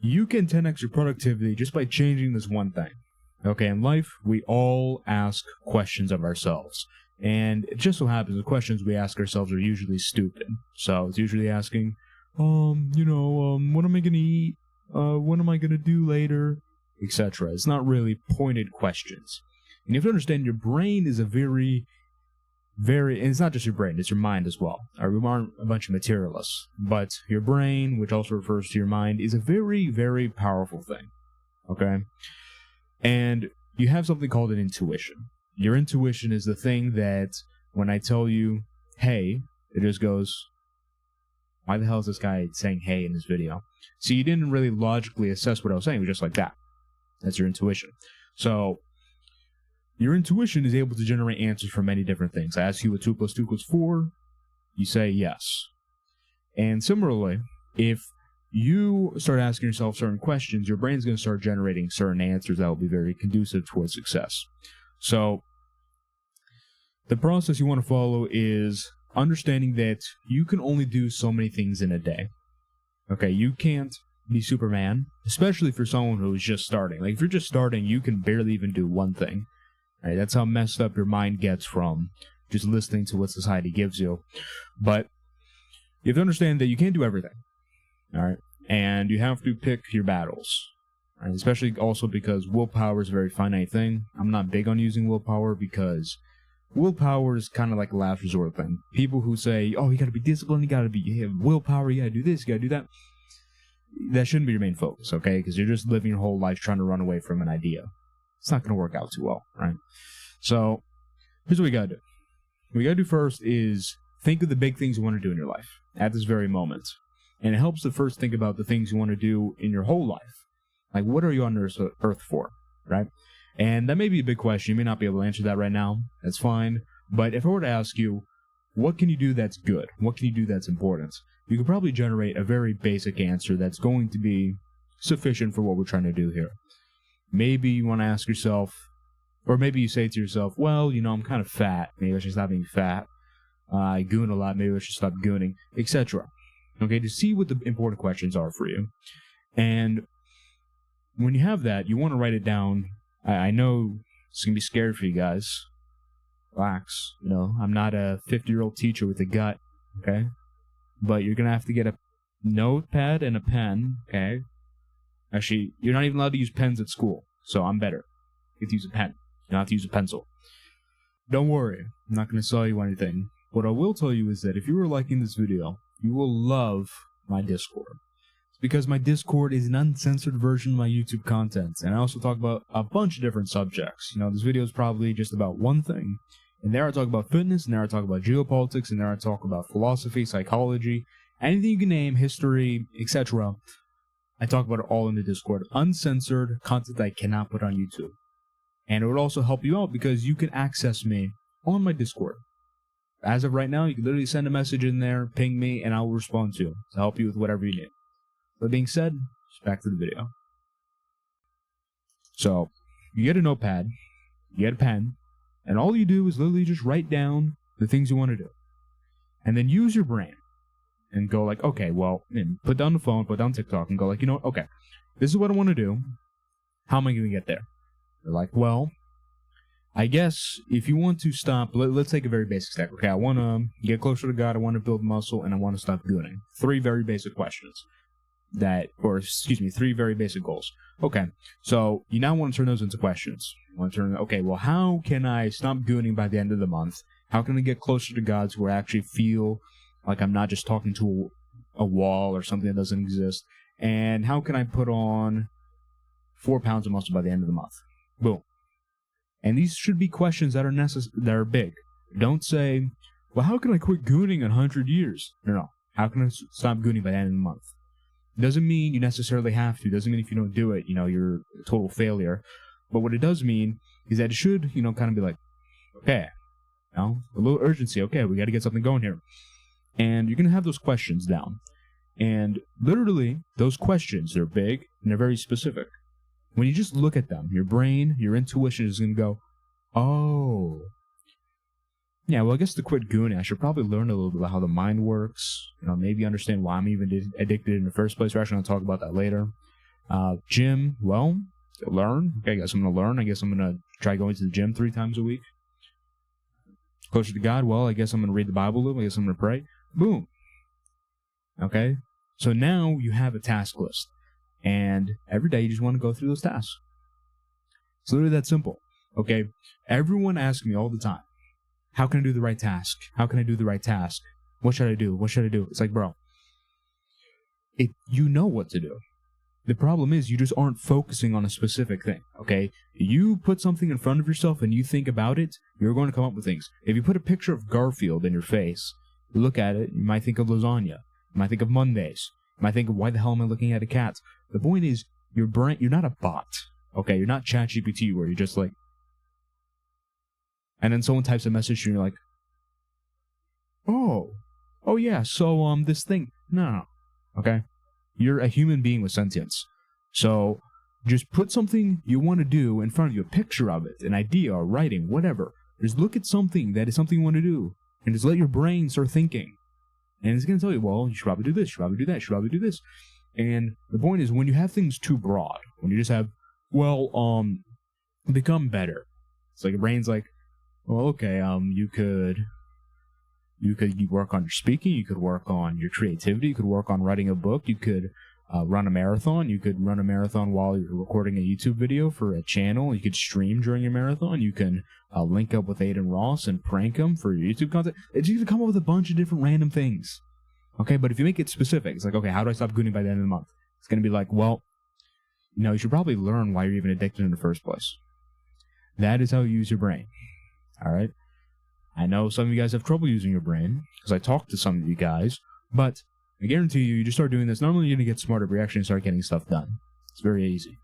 you can 10x your productivity just by changing this one thing. Okay, in life, we all ask questions of ourselves. And it just so happens the questions we ask ourselves are usually stupid. So it's usually asking, what am I going to eat? What am I going to do later? Etc. It's not really pointed questions. And you have to understand your brain is a very, and it's not just your brain, it's your mind as well. We aren't a bunch of materialists. But your brain, which also refers to your mind, is a very, very powerful thing. Okay? And you have something called an intuition. Your intuition is the thing that when I tell you, hey, it just goes, why the hell is this guy saying hey in this video? So you didn't really logically assess what I was saying. It was just like that. That's your intuition. So your intuition is able to generate answers for many different things. I ask you what 2 + 2 = 4, you say yes. And similarly, if you start asking yourself certain questions, your brain's going to start generating certain answers that will be very conducive towards success. So the process you want to follow is understanding that you can only do so many things in a day. Okay, you can't be Superman, especially for someone who's just starting. Like, if you're just starting, you can barely even do one thing. Right? That's how messed up your mind gets from just listening to what society gives you. But you have to understand that you can't do everything. All right? And you have to pick your battles. Right? Especially also because willpower is a very finite thing. I'm not big on using willpower because willpower is kind of like a last resort thing. People who say, oh, you gotta be disciplined, you have willpower, you gotta do this, you gotta do that. That shouldn't be your main focus, okay? Because you're just living your whole life trying to run away from an idea. It's not gonna work out too well, right? So, here's what we gotta do. What we gotta do first is think of the big things you want to do in your life at this very moment. And it helps to first think about the things you want to do in your whole life. Like, what are you on earth for, right? And that may be a big question. You may not be able to answer that right now. That's fine. But if I were to ask you, what can you do that's good? What can you do that's important? You could probably generate a very basic answer that's going to be sufficient for what we're trying to do here. Maybe you want to ask yourself, or maybe you say to yourself, well, I'm kind of fat. Maybe I should stop being fat. I goon a lot. Maybe I should stop gooning, etc. Okay, to see what the important questions are for you. And when you have that, you want to write it down. I know it's going to be scary for you guys. Relax. I'm not a 50-year-old teacher with a gut, okay? But you're going to have to get a notepad and a pen, okay? Actually, you're not even allowed to use pens at school, so I'm better. You get to use a pen. You don't have to use a pencil. Don't worry. I'm not going to sell you anything. What I will tell you is that if you are liking this video, you will love my Discord. It's because my Discord is an uncensored version of my YouTube content, and I also talk about a bunch of different subjects. This video is probably just about one thing. And there I talk about fitness, and there I talk about geopolitics, and there I talk about philosophy, psychology, anything you can name, history, etc. I talk about it all in the Discord. Uncensored content that I cannot put on YouTube. And it would also help you out because you can access me on my Discord. As of right now, you can literally send a message in there, ping me, and I will respond to help you with whatever you need. That being said, just back to the video. So, you get a notepad, you get a pen, and all you do is literally just write down the things you want to do. And then use your brain. And go like, okay, well, and put down the phone, put down TikTok, and go like, okay, this is what I want to do. How am I going to get there? They're like, well, I guess if you want to stop, let's take a very basic step. Okay, I want to get closer to God, I want to build muscle, and I want to stop gooning. 3 very basic questions. 3 very basic goals. Okay, so you now want to turn those into questions. You want to turn, okay, well, how can I stop gooning by the end of the month? How can I get closer to God where I actually feel like I'm not just talking to a wall or something that doesn't exist? And how can I put on 4 pounds of muscle by the end of the month? Boom. And these should be questions that are big. Don't say, well, how can I quit gooning in 100 years? No. How can I stop gooning by the end of the month? Doesn't mean you necessarily have to. Doesn't mean if you don't do it, you're a total failure. But what it does mean is that it should, kind of be like, okay, a little urgency. Okay, we got to get something going here. And you're going to have those questions down. And literally, those questions, they're big and they're very specific. When you just look at them, your brain, your intuition is going to go, oh. Yeah, well, I guess to quit gooning, I should probably learn a little bit about how the mind works. Maybe understand why I'm even addicted in the first place. We're actually going to talk about that later. Gym, well, learn. Okay, I guess I'm going to learn. I guess I'm going to try going to the gym 3 times a week. Closer to God, well, I guess I'm going to read the Bible a little. I guess I'm going to pray. Boom. Okay? So now you have a task list. And every day you just want to go through those tasks. It's literally that simple. Okay? Everyone asks me all the time, how can I do the right task? How can I do the right task? What should I do? What should I do? It's like, bro, you know what to do. The problem is you just aren't focusing on a specific thing, okay? You put something in front of yourself and you think about it, you're going to come up with things. If you put a picture of Garfield in your face, you look at it, you might think of lasagna. You might think of Mondays. You might think of, why the hell am I looking at a cat? The point is, your brain, you're not a bot, okay? You're not ChatGPT where you're just like, and then someone types a message and you're like, oh yeah, so this thing, no, okay? You're a human being with sentience. So just put something you want to do in front of you, a picture of it, an idea, or writing, whatever. Just look at something that is something you want to do, and just let your brain start thinking. And it's going to tell you, well, you should probably do this, you should probably do that, you should probably do this. And the point is, when you have things too broad, when you just have, well, become better. It's like your brain's like, well, okay, you could work on your speaking, you could work on your creativity, you could work on writing a book, you could run a marathon, you could run a marathon while you're recording a YouTube video for a channel, you could stream during your marathon, you can link up with Aiden Ross and prank him for your YouTube content. It's you can come up with a bunch of different random things. Okay, but if you make it specific, it's like, okay, how do I stop gooning by the end of the month? It's going to be like, well, you should probably learn why you're even addicted in the first place. That is how you use your brain. All right? I know some of you guys have trouble using your brain, because I talked to some of you guys, but I guarantee you just start doing this, not only are you going to get smarter, but you're actually going to start getting stuff done. It's very easy.